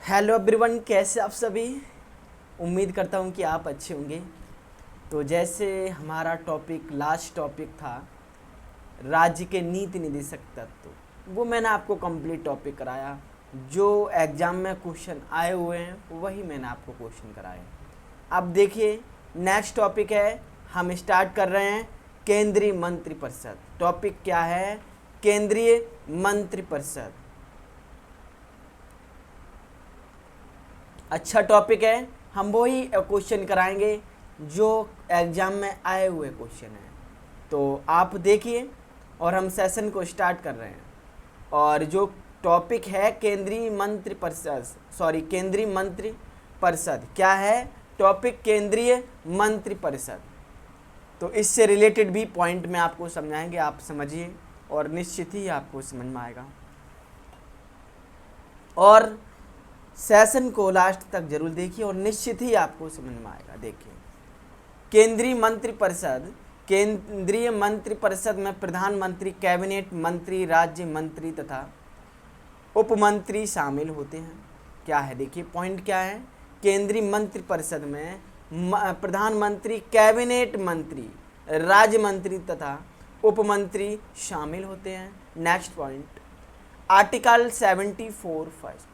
Hello everyone, कैसे आप सभी। उम्मीद करता हूँ कि आप अच्छे होंगे। तो जैसे हमारा टॉपिक लास्ट टॉपिक था राज्य के नीति निदेशक तत्व, वो मैंने आपको कंप्लीट टॉपिक कराया। जो एग्ज़ाम में क्वेश्चन आए हुए हैं वही मैंने आपको क्वेश्चन कराए। अब देखिए नेक्स्ट टॉपिक है, हम स्टार्ट कर रहे हैं केंद्रीय मंत्रिपरिषद। टॉपिक क्या है? केंद्रीय मंत्रिपरिषद। अच्छा टॉपिक है, हम वही क्वेश्चन कराएंगे जो एग्ज़ाम में आए हुए क्वेश्चन हैं। तो आप देखिए और हम सेशन को स्टार्ट कर रहे हैं। और जो टॉपिक है केंद्रीय मंत्री परिषद क्या है? टॉपिक केंद्रीय मंत्री परिषद। तो इससे रिलेटेड भी पॉइंट में आपको समझाएंगे, आप समझिए और निश्चित ही आपको समझ में आएगा। और सेशन को लास्ट तक जरूर देखिए और निश्चित ही आपको समझ में आएगा। देखिए केंद्रीय मंत्रिपरिषद में प्रधानमंत्री, कैबिनेट मंत्री, राज्य मंत्री तथा उपमंत्री शामिल होते हैं। क्या है देखिए पॉइंट क्या है? केंद्रीय मंत्रिपरिषद में प्रधानमंत्री, कैबिनेट मंत्री, राज्य मंत्री तथा उपमंत्री शामिल होते हैं। नेक्स्ट पॉइंट, आर्टिकल 74 फर्स्ट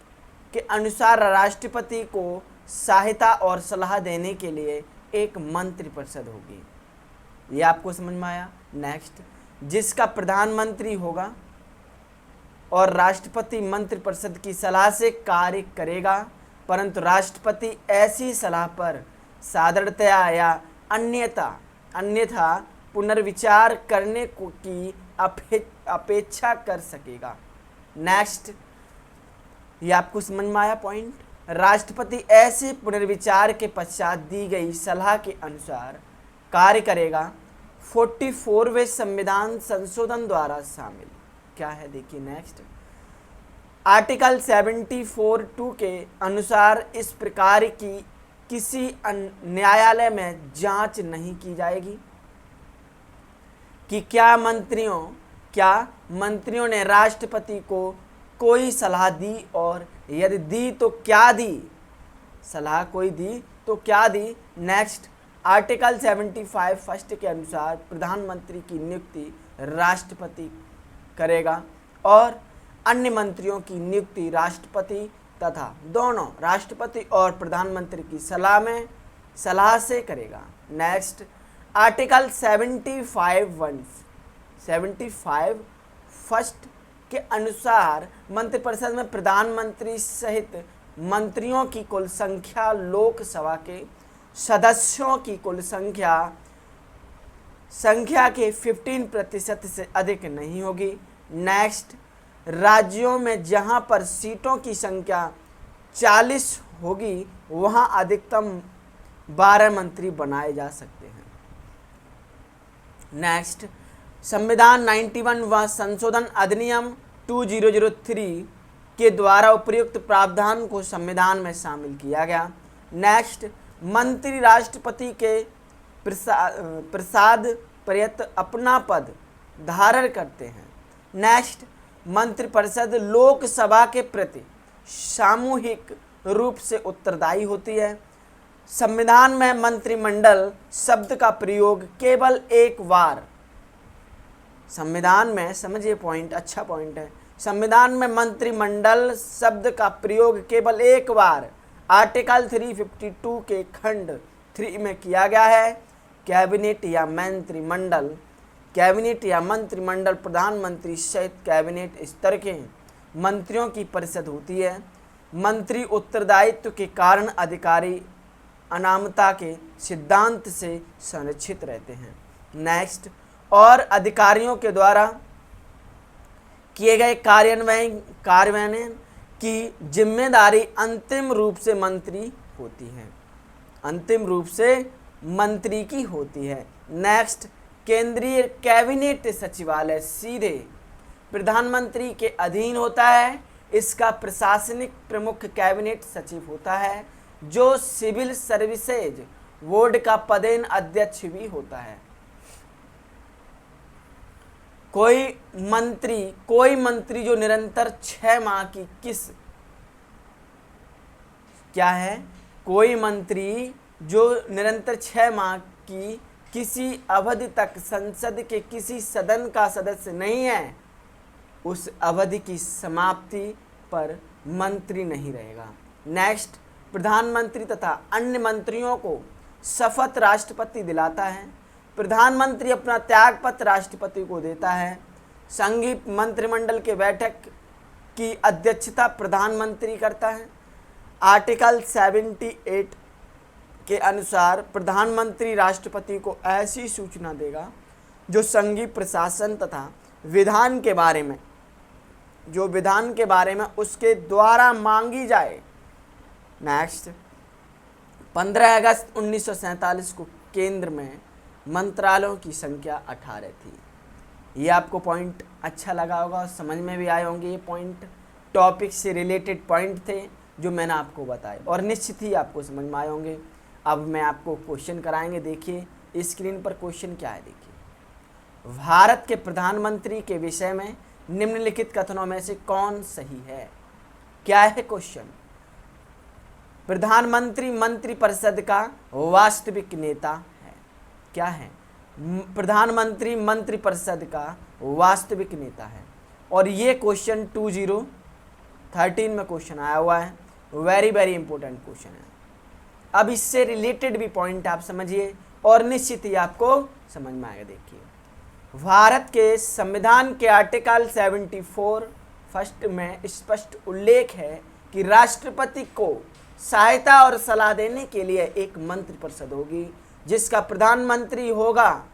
के अनुसार राष्ट्रपति को सहायता और सलाह देने के लिए एक मंत्रिपरिषद होगी। ये आपको समझ में आया। नेक्स्ट, जिसका प्रधानमंत्री होगा और राष्ट्रपति मंत्रिपरिषद की सलाह से कार्य करेगा, परंतु राष्ट्रपति ऐसी सलाह पर साधारणतया या अन्यथा पुनर्विचार करने की अपेक्षा कर सकेगा। नेक्स्ट, ये आपको समझ में आया पॉइंट? राष्ट्रपति ऐसे पुनर्विचार के पश्चात दी गई सलाह के अनुसार कार्य करेगा। 44वें संविधान संशोधन द्वारा शामिल। क्या है देखिए नेक्स्ट, आर्टिकल 74(2) के अनुसार इस प्रकार की किसी न्यायालय में जांच नहीं की जाएगी कि क्या मंत्रियों ने राष्ट्रपति को कोई सलाह दी, और यदि दी तो क्या दी, सलाह कोई दी तो क्या दी। नेक्स्ट, आर्टिकल 75 फर्स्ट के अनुसार प्रधानमंत्री की नियुक्ति राष्ट्रपति करेगा और अन्य मंत्रियों की नियुक्ति राष्ट्रपति तथा दोनों राष्ट्रपति और प्रधानमंत्री की सलाह से करेगा। नेक्स्ट, आर्टिकल 75 फर्स्ट के अनुसार मंत्रिपरिषद में प्रधानमंत्री सहित मंत्रियों की कुल संख्या लोकसभा के सदस्यों की कुल संख्या के 15% से अधिक नहीं होगी। नेक्स्ट, राज्यों में जहां पर सीटों की संख्या 40 होगी वहां अधिकतम 12 मंत्री बनाए जा सकते हैं। नेक्स्ट, संविधान 91 व संशोधन अधिनियम 2003 के द्वारा उपयुक्त प्रावधान को संविधान में शामिल किया गया। नेक्स्ट, मंत्री राष्ट्रपति के प्रसाद पर्यंत अपना पद धारण करते हैं। नेक्स्ट, मंत्रिपरिषद लोकसभा के प्रति सामूहिक रूप से उत्तरदायी होती है। संविधान में मंत्रिमंडल शब्द का प्रयोग केवल एक बार, संविधान में समझिए पॉइंट, अच्छा पॉइंट है, संविधान में मंत्रिमंडल शब्द का प्रयोग केवल एक बार आर्टिकल 352 के खंड 3 में किया गया है। कैबिनेट या मंत्रिमंडल प्रधानमंत्री सहित कैबिनेट स्तर के मंत्रियों की परिषद होती है। मंत्री उत्तरदायित्व के कारण अधिकारी अनामता के सिद्धांत से संरक्षित रहते हैं। नेक्स्ट, और अधिकारियों के द्वारा किए गए कार्यान्वयन की जिम्मेदारी अंतिम रूप से मंत्री की होती है। नेक्स्ट, केंद्रीय कैबिनेट सचिवालय सीधे प्रधानमंत्री के अधीन होता है। इसका प्रशासनिक प्रमुख कैबिनेट सचिव होता है, जो सिविल सर्विसेज बोर्ड का पदेन अध्यक्ष भी होता है। कोई मंत्री जो निरंतर 6 माह की क्या है? कोई मंत्री जो निरंतर 6 माह की किसी अवधि तक संसद के किसी सदन का सदस्य नहीं है, उस अवधि की समाप्ति पर मंत्री नहीं रहेगा। नेक्स्ट, प्रधानमंत्री तथा अन्य मंत्रियों को शपथ राष्ट्रपति दिलाता है। प्रधानमंत्री अपना त्याग पत्र राष्ट्रपति को देता है। संघीय मंत्रिमंडल के बैठक की अध्यक्षता प्रधानमंत्री करता है। आर्टिकल 78 के अनुसार प्रधानमंत्री राष्ट्रपति को ऐसी सूचना देगा जो संघीय प्रशासन तथा विधान के बारे में उसके द्वारा मांगी जाए। नेक्स्ट, 15 अगस्त 1947 को केंद्र में मंत्रालयों की संख्या 18 थी। ये आपको पॉइंट अच्छा लगा होगा, समझ में भी आए होंगे। ये पॉइंट टॉपिक से रिलेटेड पॉइंट थे जो मैंने आपको बताए और निश्चित ही आपको समझ में आए होंगे। अब मैं आपको क्वेश्चन कराएंगे। देखिए स्क्रीन पर क्वेश्चन क्या है। देखिए, भारत के प्रधानमंत्री के विषय में निम्नलिखित कथनों में से कौन सही है? क्या है क्वेश्चन? प्रधानमंत्री मंत्रिपरिषद का वास्तविक नेता है। क्या है? प्रधानमंत्री मंत्रिपरिषद का वास्तविक नेता है। और ये क्वेश्चन 2013 में क्वेश्चन आया हुआ है। वेरी वेरी इंपॉर्टेंट क्वेश्चन है। अब इससे रिलेटेड भी पॉइंट आप समझिए और निश्चित ही आपको समझ में आएगा। देखिए, भारत के संविधान के आर्टिकल 74 फर्स्ट में स्पष्ट उल्लेख है कि राष्ट्रपति को सहायता और सलाह देने के लिए एक मंत्रिपरिषद होगी जिसका प्रधानमंत्री होगा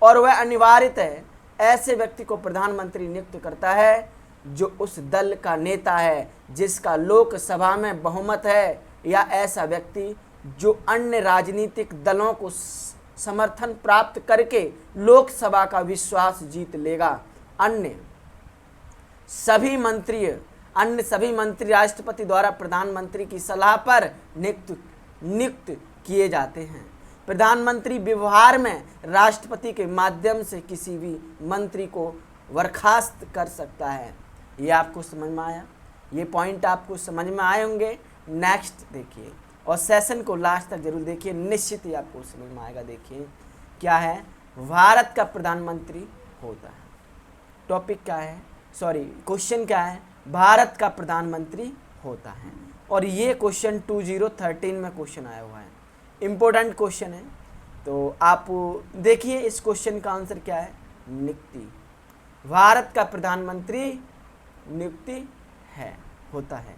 और वह अनिवार्यतः है ऐसे व्यक्ति को प्रधानमंत्री नियुक्त करता है जो उस दल का नेता है जिसका लोकसभा में बहुमत है, या ऐसा व्यक्ति जो अन्य राजनीतिक दलों को समर्थन प्राप्त करके लोकसभा का विश्वास जीत लेगा। अन्य सभी मंत्री राष्ट्रपति द्वारा प्रधानमंत्री की सलाह पर नियुक्त किए जाते हैं। प्रधानमंत्री व्यवहार में राष्ट्रपति के माध्यम से किसी भी मंत्री को बर्खास्त कर सकता है। ये आपको समझ में आया? ये पॉइंट आपको समझ में आए होंगे। नेक्स्ट देखिए, और सेशन को लास्ट तक जरूर देखिए, निश्चित ही आपको समझ में आएगा। देखिए क्या है? भारत का प्रधानमंत्री होता है। टॉपिक क्या है? क्वेश्चन क्या है? भारत का प्रधानमंत्री होता है। और ये क्वेश्चन 2013 में क्वेश्चन आया हुआ है। इम्पोर्टेंट क्वेश्चन है, तो आप देखिए इस क्वेश्चन का आंसर क्या है? नियुक्ति। भारत का प्रधानमंत्री नियुक्ति होता है।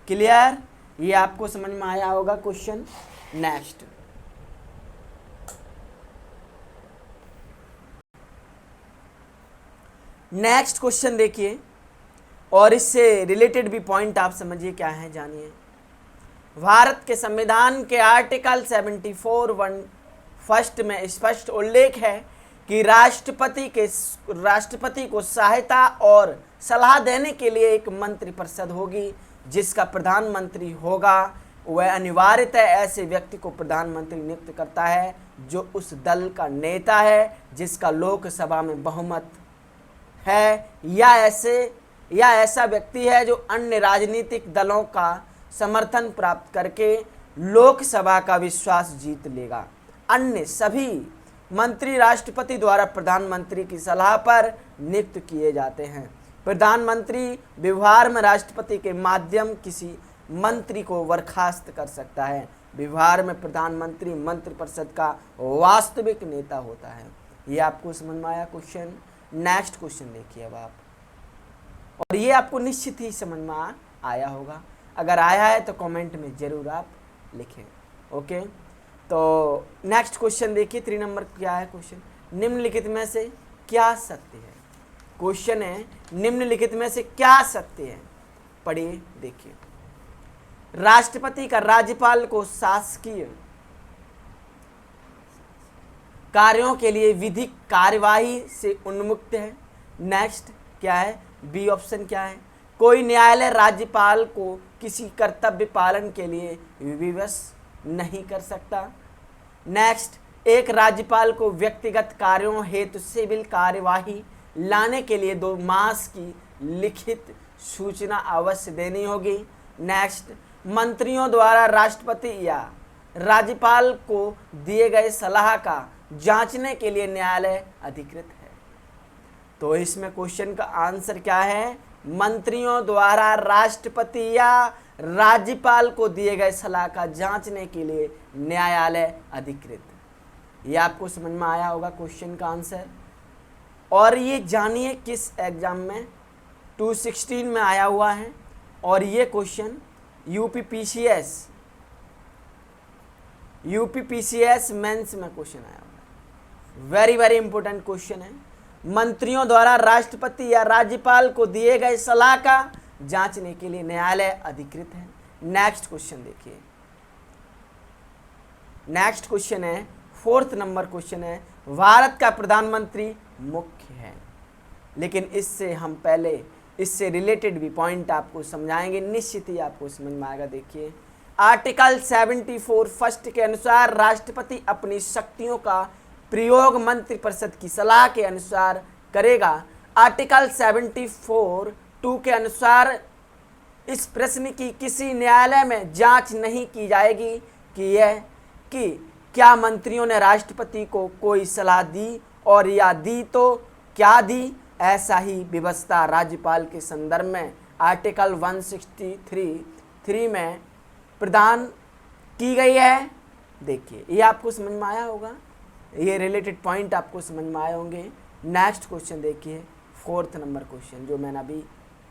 क्लियर? ये आपको समझ में आया होगा क्वेश्चन। नेक्स्ट क्वेश्चन देखिए, और इससे रिलेटेड भी पॉइंट आप समझिए क्या है, जानिए। भारत के संविधान के आर्टिकल 74(1) फर्स्ट में स्पष्ट उल्लेख है कि राष्ट्रपति को सहायता और सलाह देने के लिए एक मंत्रिपरिषद होगी जिसका प्रधानमंत्री होगा। वह अनिवार्यतः ऐसे व्यक्ति को प्रधानमंत्री नियुक्त करता है जो उस दल का नेता है जिसका लोकसभा में बहुमत है, या ऐसा व्यक्ति है जो अन्य राजनीतिक दलों का समर्थन प्राप्त करके लोकसभा का विश्वास जीत लेगा। अन्य सभी मंत्री राष्ट्रपति द्वारा प्रधानमंत्री की सलाह पर नियुक्त किए जाते हैं। प्रधानमंत्री व्यवहार में राष्ट्रपति के माध्यम किसी मंत्री को बर्खास्त कर सकता है। व्यवहार में प्रधानमंत्री मंत्रिपरिषद का वास्तविक नेता होता है। ये आपको समझ में आया क्वेश्चन? नेक्स्ट क्वेश्चन देखिए अब आप, और ये आपको निश्चित ही समझ में आया होगा। अगर आया है तो कमेंट में जरूर आप लिखें। ओके, तो नेक्स्ट क्वेश्चन देखिए, 3 नंबर क्या है क्वेश्चन? निम्नलिखित में से क्या सत्य है? क्वेश्चन है निम्नलिखित में से क्या सत्य है? पढ़िए, देखिए। राष्ट्रपति का राज्यपाल को शासकीय कार्यों के लिए विधिक कार्यवाही से उन्मुक्त है। नेक्स्ट क्या है? बी ऑप्शन क्या है? कोई न्यायालय राज्यपाल को किसी कर्तव्य पालन के लिए विवश नहीं कर सकता। नेक्स्ट, एक राज्यपाल को व्यक्तिगत कार्यों हेतु सिविल कार्यवाही लाने के लिए 2 मास की लिखित सूचना अवश्य देनी होगी। नेक्स्ट, मंत्रियों द्वारा राष्ट्रपति या राज्यपाल को दिए गए सलाह का जांचने के लिए न्यायालय अधिकृत है। तो इसमें क्वेश्चन का आंसर क्या है? मंत्रियों द्वारा राष्ट्रपति या राज्यपाल को दिए गए सलाह का जांचने के लिए न्यायालय अधिकृत। ये आपको समझ में आया होगा क्वेश्चन का आंसर। और ये जानिए किस एग्जाम में 216 में आया हुआ है, और ये क्वेश्चन यूपीपीसीएस मेंस में क्वेश्चन आया हुआ है। वेरी वेरी इंपॉर्टेंट क्वेश्चन है। मंत्रियों द्वारा राष्ट्रपति या राज्यपाल को दिए गए सलाह का जांचने के लिए न्यायालय अधिकृत है। नेक्स्ट क्वेश्चन देखिए। नेक्स्ट क्वेश्चन है 4th नंबर क्वेश्चन है, भारत का प्रधानमंत्री मुख्य है। लेकिन इससे हम पहले इससे रिलेटेड भी पॉइंट आपको समझाएंगे, निश्चित ही आपको समझ में आएगा। देखिए आर्टिकल 74 फर्स्ट के अनुसार राष्ट्रपति अपनी शक्तियों का प्रयोग मंत्रिपरिषद की सलाह के अनुसार करेगा। आर्टिकल 74 2 के अनुसार इस प्रश्न की किसी न्यायालय में जांच नहीं की जाएगी कि क्या मंत्रियों ने राष्ट्रपति को कोई सलाह दी और या दी तो क्या दी। ऐसा ही व्यवस्था राज्यपाल के संदर्भ में आर्टिकल 163 में प्रदान की गई है। देखिए ये आपको समझ में आया होगा, ये रिलेटेड पॉइंट आपको समझ में आए होंगे। नेक्स्ट क्वेश्चन देखिए 4th नंबर क्वेश्चन जो मैंने अभी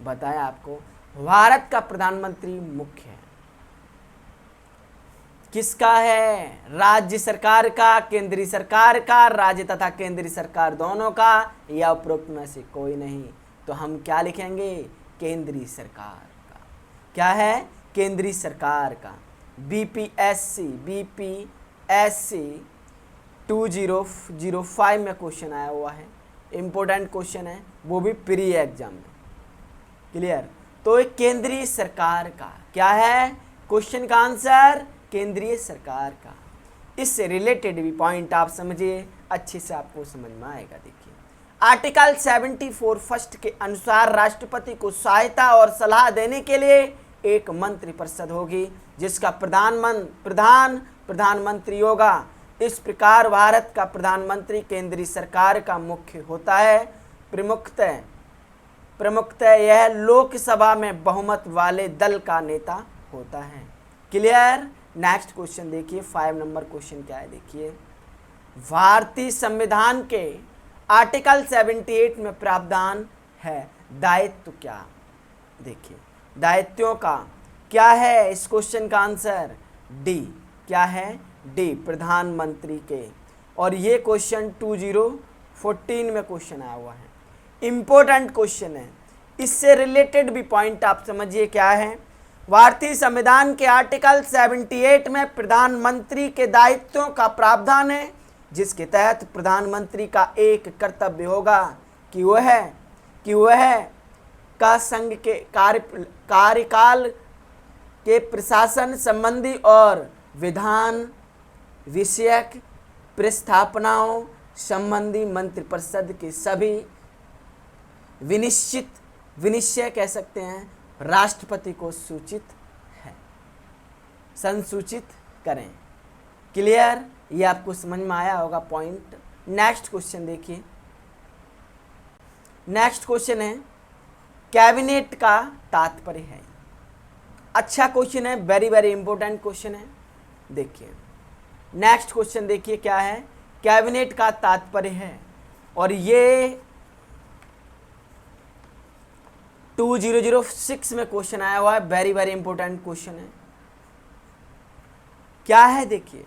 बताया आपको, भारत का प्रधानमंत्री मुख्य है। किसका है? राज्य सरकार का, केंद्रीय सरकार का, राज्य तथा केंद्रीय सरकार दोनों का, या उपरोक्त में से कोई नहीं। तो हम क्या लिखेंगे? केंद्रीय सरकार का। क्या है? केंद्रीय सरकार का। बीपीएससी 2005 में क्वेश्चन आया हुआ है, इंपॉर्टेंट क्वेश्चन है, वो भी प्री एग्जाम में। क्लियर? तो एक केंद्रीय सरकार का क्या है? क्वेश्चन का आंसर केंद्रीय सरकार का। इससे रिलेटेड भी पॉइंट आप समझिए, अच्छे से आपको समझ में आएगा। देखिए आर्टिकल 74 फर्स्ट के अनुसार राष्ट्रपति को सहायता और सलाह देने के लिए एक मंत्रिपरिषद होगी जिसका प्रधानमंत्री होगा। इस प्रकार भारत का प्रधानमंत्री केंद्रीय सरकार का मुख्य होता है। प्रमुखतः यह लोकसभा में बहुमत वाले दल का नेता होता है। क्लियर? नेक्स्ट क्वेश्चन देखिए 5 नंबर क्वेश्चन क्या है? देखिए भारतीय संविधान के आर्टिकल 78 में प्रावधान है, दायित्व क्या? देखिए दायित्वों का क्या है? इस क्वेश्चन का आंसर डी। क्या है? डी, प्रधानमंत्री के। और ये क्वेश्चन 2014 में क्वेश्चन आया हुआ है, इंपॉर्टेंट क्वेश्चन है। इससे रिलेटेड भी पॉइंट आप समझिए क्या है। भारतीय संविधान के आर्टिकल 78 में प्रधानमंत्री के दायित्वों का प्रावधान है, जिसके तहत प्रधानमंत्री का एक कर्तव्य होगा कि वह का संघ के कार्यकाल के प्रशासन संबंधी और विधान विषयक प्रस्तावनाओं संबंधी मंत्रिपरिषद के सभी विनिश्चय कह सकते हैं राष्ट्रपति को संसूचित करें। क्लियर? ये आपको समझ में आया होगा पॉइंट। नेक्स्ट क्वेश्चन देखिए। नेक्स्ट क्वेश्चन है कैबिनेट का तात्पर्य है। अच्छा क्वेश्चन है, वेरी वेरी इंपॉर्टेंट क्वेश्चन है। देखिए नेक्स्ट क्वेश्चन देखिए क्या है, कैबिनेट का तात्पर्य है। और ये 2006 में क्वेश्चन आया हुआ है, वेरी वेरी इंपॉर्टेंट क्वेश्चन है। क्या है? देखिए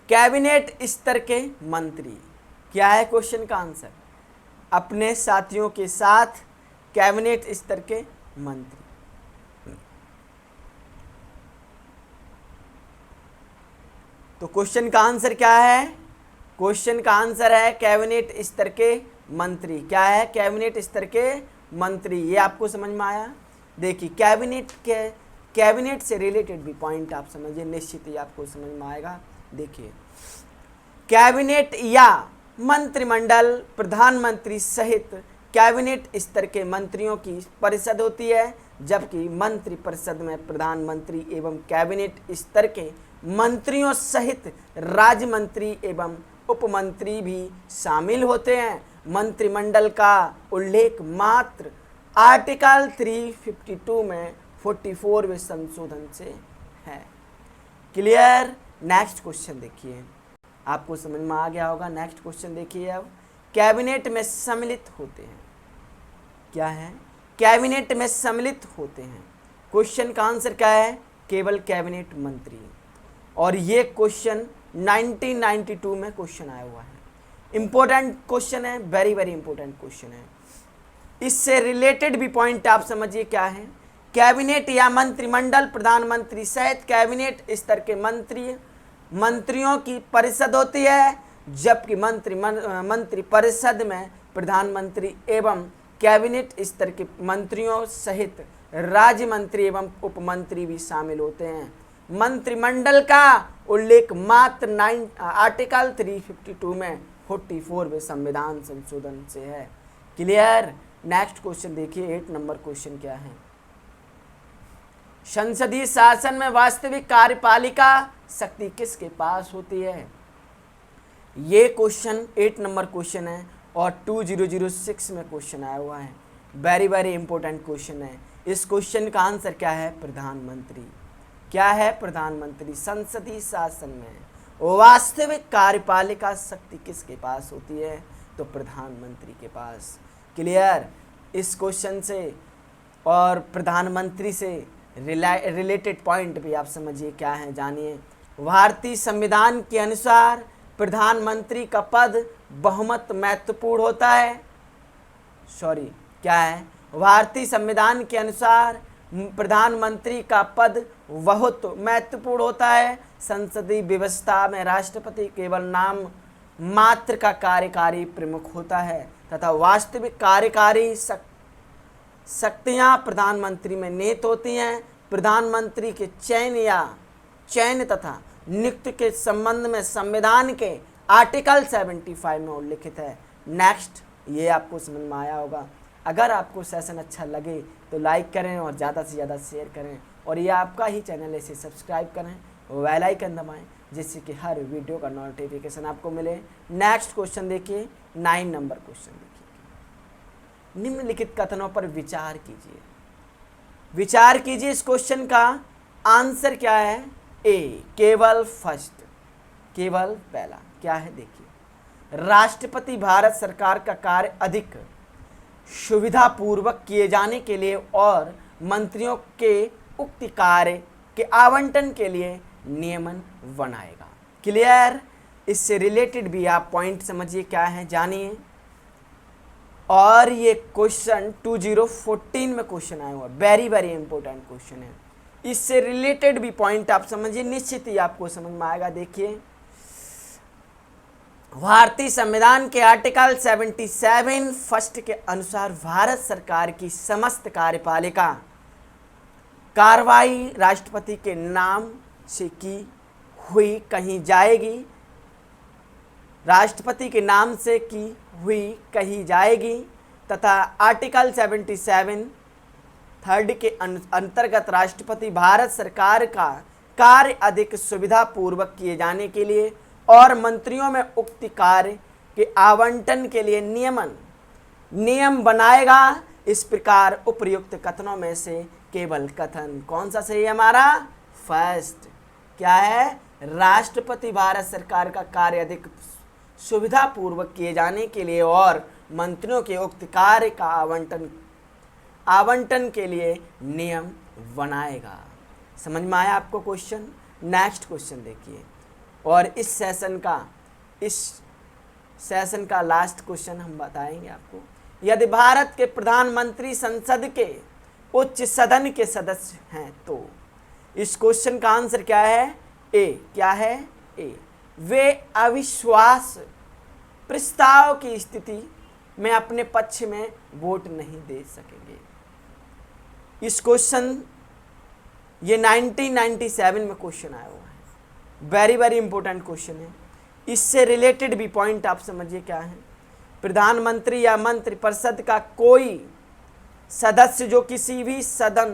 कैबिनेट स्तर के मंत्री। क्या है क्वेश्चन का आंसर? अपने साथियों के साथ कैबिनेट स्तर के मंत्री। तो क्वेश्चन का आंसर क्या है? क्वेश्चन का आंसर है कैबिनेट स्तर के मंत्री। क्या है? कैबिनेट स्तर के मंत्री। ये आपको समझ में आया? देखिए कैबिनेट से रिलेटेड भी पॉइंट आप समझिए, निश्चित ही आपको समझ में आएगा। देखिए कैबिनेट या मंत्रिमंडल प्रधानमंत्री सहित कैबिनेट स्तर के मंत्रियों की परिषद होती है, जबकि मंत्रिपरिषद में प्रधानमंत्री एवं कैबिनेट स्तर के मंत्रियों सहित राज्य मंत्री एवं उपमंत्री भी शामिल होते हैं। मंत्रिमंडल का उल्लेख मात्र आर्टिकल 352 में 44वें संशोधन से है। क्लियर। नेक्स्ट क्वेश्चन देखिए, आपको समझ में आ गया होगा। नेक्स्ट क्वेश्चन देखिए, अब कैबिनेट में सम्मिलित होते हैं। क्या है? कैबिनेट में सम्मिलित होते हैं। क्वेश्चन का आंसर क्या है? केवल कैबिनेट मंत्री। और ये क्वेश्चन 1992 में क्वेश्चन आया हुआ है। इंपॉर्टेंट क्वेश्चन है, वेरी वेरी इंपॉर्टेंट क्वेश्चन है। इससे रिलेटेड भी पॉइंट आप समझिए क्या है। कैबिनेट या मंत्रिमंडल प्रधानमंत्री सहित कैबिनेट स्तर के मंत्रियों की परिषद होती है, जबकि मंत्रिपरिषद में प्रधानमंत्री एवं कैबिनेट स्तर के मंत्रियों सहित राज्य मंत्री एवं उपमंत्री भी शामिल होते हैं। मंत्रिमंडल का उल्लेख मात्र आर्टिकल 352 में 44वें संविधान संशोधन से है। क्लियर। नेक्स्ट क्वेश्चन देखिए, 8 नंबर क्वेश्चन क्या है। संसदीय शासन में वास्तविक कार्यपालिका शक्ति किसके पास होती है? ये क्वेश्चन 8 नंबर क्वेश्चन है और 2006 में क्वेश्चन आया हुआ है। वेरी वेरी इंपॉर्टेंट क्वेश्चन है। इस क्वेश्चन का आंसर क्या है? प्रधानमंत्री। क्या है? प्रधानमंत्री। संसदीय शासन में वास्तविक कार्यपालिका शक्ति किसके पास होती है? तो प्रधानमंत्री के पास। क्लियर। इस क्वेश्चन से और प्रधानमंत्री से रिलेटेड पॉइंट भी आप समझिए क्या है, जानिए। भारतीय संविधान के अनुसार प्रधानमंत्री का पद बहुमत महत्वपूर्ण होता है। क्या है? भारतीय संविधान के अनुसार प्रधानमंत्री का पद बहुत महत्वपूर्ण होता है। संसदीय व्यवस्था में राष्ट्रपति केवल नाम मात्र का कार्यकारी प्रमुख होता है तथा वास्तविक कार्यकारी शक्तियां प्रधानमंत्री में निहित होती हैं। प्रधानमंत्री के चयन तथा नियुक्ति के संबंध में संविधान के आर्टिकल 75 में उल्लिखित है। नेक्स्ट, ये आपको समझ में आया होगा। अगर आपको सेशन अच्छा लगे तो लाइक करें और ज़्यादा से ज़्यादा शेयर करें, और ये आपका ही चैनल है, इसे सब्सक्राइब करें, बेल आइकन दबाएं, जिससे कि हर वीडियो का नोटिफिकेशन आपको मिले। नेक्स्ट क्वेश्चन देखिए, 9 नंबर क्वेश्चन देखिए। निम्नलिखित कथनों पर विचार कीजिए। विचार कीजिए, इस क्वेश्चन का आंसर क्या है? ए, केवल फर्स्ट, केवल पहला। क्या है देखिए, राष्ट्रपति भारत सरकार का कार्य अधिक सुविधापूर्वक किए जाने के लिए और मंत्रियों के उक्त कार्य के आवंटन के लिए नियमन बनाएगा। क्लियर। इससे रिलेटेड भी आप पॉइंट समझिए क्या है, जानिए। और ये क्वेश्चन 2014 में क्वेश्चन आया हुआ, वेरी वेरी इंपॉर्टेंट क्वेश्चन है। इससे रिलेटेड भी पॉइंट आप समझिए, निश्चित ही आपको समझ में आएगा। देखिए, भारतीय संविधान के आर्टिकल 77 फर्स्ट के अनुसार भारत सरकार की समस्त कार्यपालिका कार्रवाई राष्ट्रपति के नाम से की हुई कही जाएगी। राष्ट्रपति के नाम से की हुई कही जाएगी तथा आर्टिकल 77 थर्ड के अंतर्गत राष्ट्रपति भारत सरकार का कार्य अधिक सुविधापूर्वक किए जाने के लिए और मंत्रियों में उक्त कार्य के आवंटन के लिए नियम बनाएगा। इस प्रकार उपर्युक्त कथनों में से केवल कथन कौन सा सही है हमारा? फर्स्ट। क्या है? राष्ट्रपति भारत सरकार का कार्य अधिक सुविधापूर्वक किए जाने के लिए और मंत्रियों के उक्त कार्य का आवंटन के लिए नियम बनाएगा। समझ में आया आपको क्वेश्चन? नेक्स्ट क्वेश्चन देखिए, और इस सेशन का लास्ट क्वेश्चन हम बताएंगे आपको। यदि भारत के प्रधानमंत्री संसद के उच्च सदन के सदस्य हैं तो इस क्वेश्चन का आंसर क्या है? ए। क्या है? ए, वे अविश्वास प्रस्ताव की स्थिति में अपने पक्ष में वोट नहीं दे सकेंगे। इस क्वेश्चन ये 1997 में क्वेश्चन आया हुआ है, वेरी वेरी इंपॉर्टेंट क्वेश्चन है। इससे रिलेटेड भी पॉइंट आप समझिए क्या है। प्रधानमंत्री या मंत्रिपरिषद का कोई सदस्य जो किसी भी सदन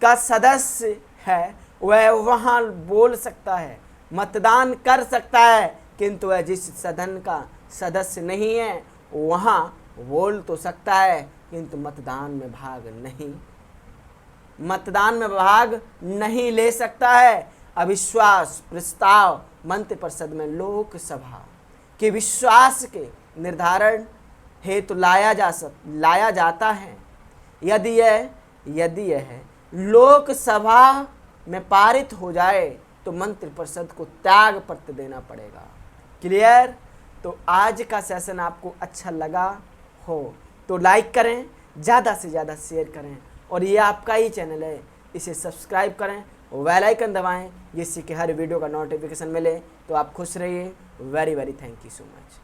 का सदस्य है वह वहाँ बोल सकता है, मतदान कर सकता है, किंतु वह जिस सदन का सदस्य नहीं है वहाँ बोल तो सकता है किंतु मतदान में भाग नहीं ले सकता है। अविश्वास प्रस्ताव मंत्रिपरिषद में लोकसभा के विश्वास के निर्धारण हेतु लाया जाता है। यदि यह लोकसभा में पारित हो जाए तो मंत्रिपरिषद को त्याग पत्र देना पड़ेगा। क्लियर? तो आज का सेशन आपको अच्छा लगा हो तो लाइक करें, ज़्यादा से ज़्यादा शेयर करें, और ये आपका ही चैनल है, इसे सब्सक्राइब करें, बेल आइकन दबाएं जिससे कि हर वीडियो का नोटिफिकेशन मिले। तो आप खुश रहिए। Very very thank you so much.